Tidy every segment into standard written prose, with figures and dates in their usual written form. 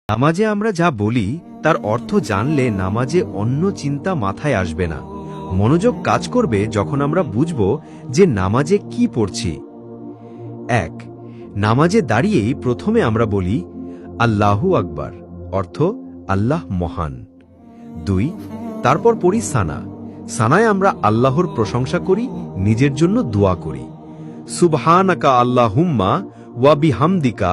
নামাজে আমরা যা বলি তার অর্থ জানলে নামাজে অন্য চিন্তা মাথায় আসবে না। মনোযোগ কাজ করবে যখন আমরা বুঝব যে নামাজে কি পড়ছি। ১. নামাজে দাঁড়িয়েই প্রথমে আমরা বলি আল্লাহু আকবার, অর্থ আল্লাহ মহান। ২. তারপর পড়ি সানা। সানায় আমরা আল্লাহর প্রশংসা করি, নিজের জন্য দোয়া করি। সুবহানাকা আল্লাহুম্মা ওয়া বিহামদিকা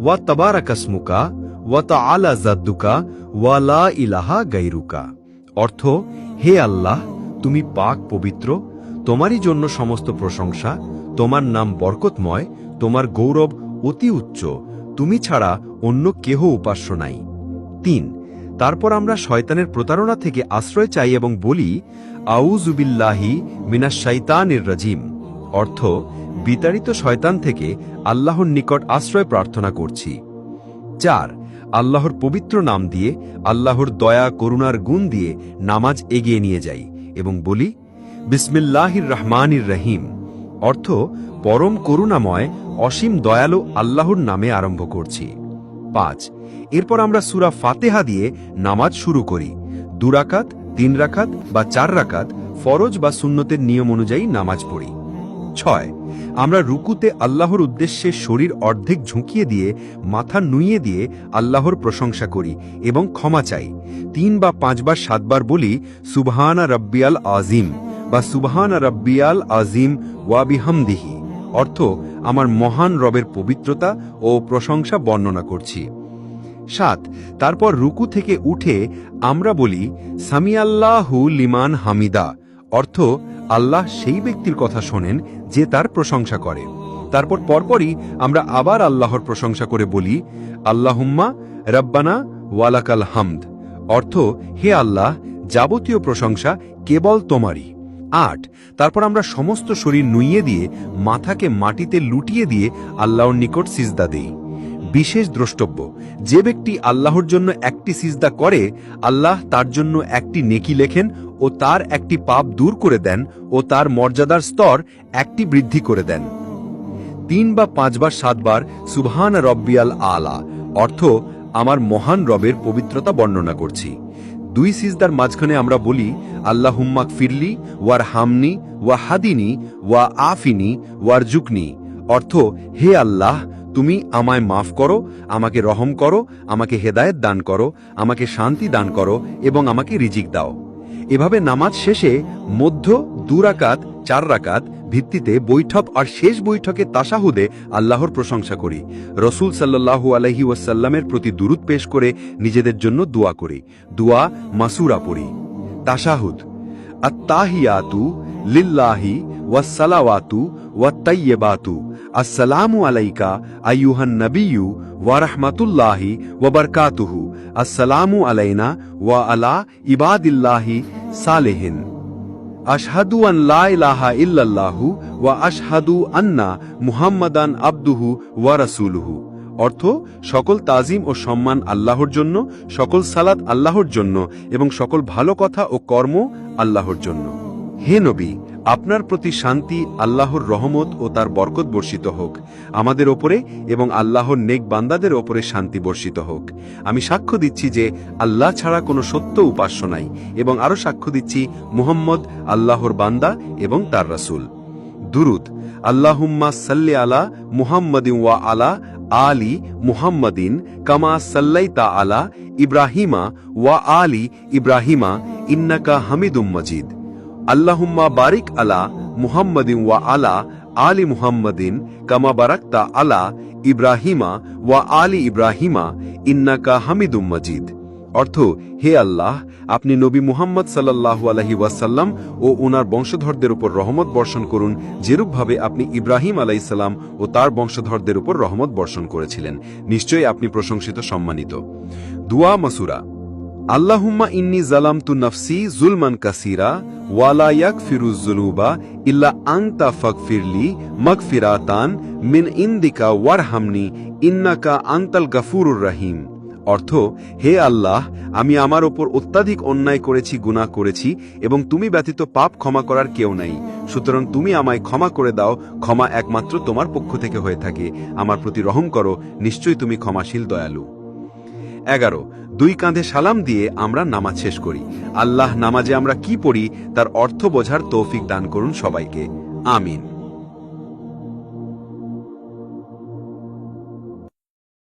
ওয়া তাবারাকাসমুকা ওয়া তাআলা জাদ্দুকা ওয়া লা ইলাহা গায়রুকা, অর্থ হে আল্লাহ, তুমি পাক পবিত্র, তোমারই জন্য সমস্ত প্রশংসা, তোমার নাম বরকতময়, তোমার গৌরব অতি উচ্চ, তুমি ছাড়া অন্য কেহ উপাস্য নাই। ৩. তারপর আমরা শয়তানের প্রতারণা থেকে আশ্রয় চাই এবং বলি আউযু বিল্লাহি মিনাশ শাইতানির রাজিম, অর্থ বিতাড়িত শয়তান থেকে আল্লাহর নিকট আশ্রয় প্রার্থনা করছি। ৪. আল্লাহর পবিত্র নাম দিয়ে, আল্লাহর দয়া করুণার গুণ দিয়ে নামাজ এগিয়ে নিয়ে যাই এবং বলি বিসমিল্লাহির রহমানির রহিম, অর্থ পরম করুণাময় অসীম দয়ালু আল্লাহর নামে আরম্ভ করছি। ৫. এরপর আমরা সূরা ফাতিহা দিয়ে নামাজ শুরু করি। ২ রাকাত, ৩ রাকাত বা ৪ রাকাত ফরজ বা সুন্নতের নিয়ম অনুযায়ী নামাজ পড়ি। ৬. আমরা রুকুতে আল্লাহর উদ্দেশ্যে শরীর অর্ধেক ঝুঁকিয়ে দিয়ে মাথা নুইয়ে দিয়ে আল্লাহর প্রশংসা করি এবং ক্ষমা চাই। ৩ বা ৫ বার ৭ বার বলি সুবহানা রাব্বিয়াল আজিম বা সুবহানা রাব্বিয়াল আজিম ওয়া বিহামদিহি, অর্থ আমার মহান রবের পবিত্রতা ও প্রশংসা বর্ণনা করছি। ৭. তারপর রুকু থেকে উঠে আমরা বলি সামিআল্লাহু লিমান হামিদা, অর্থ আল্লাহ সেই ব্যক্তির কথা শোনেন যে তার প্রশংসা করে। তারপর পরপরই আমরা আবার আল্লাহর প্রশংসা করে বলি আল্লাহুম্মা রব্বানা ওয়ালাকাল হামদ, অর্থ হে আল্লাহ, যাবতীয় প্রশংসা কেবল তোমারই। ৮. তারপর আমরা সমস্ত শরীর নুইয়ে দিয়ে মাথাকে মাটিতে লুটিয়ে দিয়ে আল্লাহর নিকট সিজদা দেই। বিশেষ দ্রষ্টব্য, যে ব্যক্তি আল্লাহর জন্য একটি সিজদা করে আল্লাহ তার জন্য একটি নেকি লেখেন ও তার একটি পাপ দূর করে দেন ও তার মর্যাদার স্তর একটি বৃদ্ধি করে দেন। ৩ বা ৫ বার ৭ বার সুবহান রব্বিয়াল আলা, অর্থ আমার মহান রবের পবিত্রতা বর্ণনা করছি। ২ সিজদার মাঝখানে আমরা বলি আল্লাহুম্মা গফিরলি ওয়ার হামনি ওয়া হাদিনি ওয়া আফিনি ওয়ারজুকনি, অর্থ হে আল্লাহ, তুমি আমায় মাফ করো, আমাকে রহম করো, আমাকে হেদায়েত দান করো, আমাকে শান্তি দান করো এবং আমাকে রিজিক দাও। এভাবে নামাজ শেষে মধ্য ২ রাকাত ৪ রাকাত ভিত্তিতে বৈঠক আর শেষ বৈঠকে তাশাহুদে আল্লাহর প্রশংসা করি। রসুল সাল্লাল্লাহু আলাইহি ওয়াসাল্লামের প্রতি দুরূদ পেশ করে নিজেদের জন্য দোয়া করি। দোয়া মাসুরা পড়ি। তাশাহুদ আত-তাহিয়াতু লিল্লাহি ওয়াস-সালাওয়াতু ওয়াত-তাইয়্যিবাতু আসসালামু আলাইকা আইয়ুহান নাবিয়্যু ওয়া রাহমাতুল্লাহি ওয়া বারাকাতুহু আসসালামু আলাইনা ওয়া আলা ইবাদিল্লাহি সালিহিন আশহাদু আন লা ইলাহা ইল্লাল্লাহু ওয়া আশহাদু আন্না মুহাম্মাদান আবদুহু ওয়া রাসূলুহু, অর্থ সকল তাজিম ও সম্মান আল্লাহর জন্য, সকল সালাত আল্লাহর জন্য এবং সকল ভালো কথা ও কর্ম আল্লাহর জন্য। হে নবী, আপনার প্রতি শান্তি, আল্লাহর রহমত ও তার বরকত বর্ষিত হোক আমাদের ওপরে এবং আল্লাহর নেক বান্দাদের ওপরে শান্তি বর্ষিত হোক। আমি সাক্ষ্য দিচ্ছি যে আল্লাহ ছাড়া কোনো সত্য উপাস্য নাই এবং আরও সাক্ষ্য দিচ্ছি মুহাম্মদ আল্লাহর বান্দা এবং তার রাসূল। দুরূদ আল্লাহুম্মা সাল্লি আলা মুহাম্মাদিন ওয়া আলা আলি মুহাম্মাদিন কামা সাল্লাইতা আলা ইব্রাহিমা ওয়া আলি ইব্রাহিমা ইন্নাকা হামিদুম মাজিদ। আল্লাহুম্মা বারিক আলা মুহাম্মাদিন ওয়া আলা আলি মুহাম্মাদিন কামা বারাকতা আলা ইব্রাহিমা ওয়া আলি ইব্রাহিমা ইন্নাকা হামিদুম মাজিদ, অর্থ হে আল্লাহ, আপনি নবী মুহাম্মদ সাল্লাল্লাহু আলাইহি ওয়াসাল্লাম ও ওনার বংশধরদের উপর রহমত বর্ষণ করুন যেরূপভাবে আপনি ইব্রাহিম আলাইহিস সালাম ও তার বংশধরদের উপর রহমত বর্ষণ করেছিলেন। নিশ্চয়ই আপনি প্রশংসিত, সম্মানিত। দুআ মাসুরা আল্লাহুম্মা ইন্নী যালামতু নাফসি যুলমান কাসীরা ওয়া লা ইয়াগফিরুয যুনুবা ইল্লা আনতা ফাগফিরলি মাগফিরাতান মিন ইনদিকা ওয়ারহামনি ইন্নাকা আনতাল গাফুরুর রহিম, অর্থ হে আল্লাহ, আমি আমার ওপর অত্যাধিক অন্যায় করেছি, গুনাহ করেছি এবং তুমি ব্যতীত পাপ ক্ষমা করার কেউ নাই, সুতরাং তুমি আমায় ক্ষমা করে দাও, ক্ষমা একমাত্র তোমার পক্ষ থেকে হয়ে থাকে, আমার প্রতি রহম করো, নিশ্চয়ই তুমি ক্ষমাশীল দয়ালু। 11 দুই কাঁধে সালাম দিয়ে আমরা নামাজ শেষ করি। আল্লাহ নামাজে আমরা কি পড়ি তার অর্থ বোঝার তৌফিক দান করুন সবাইকে। আমিন।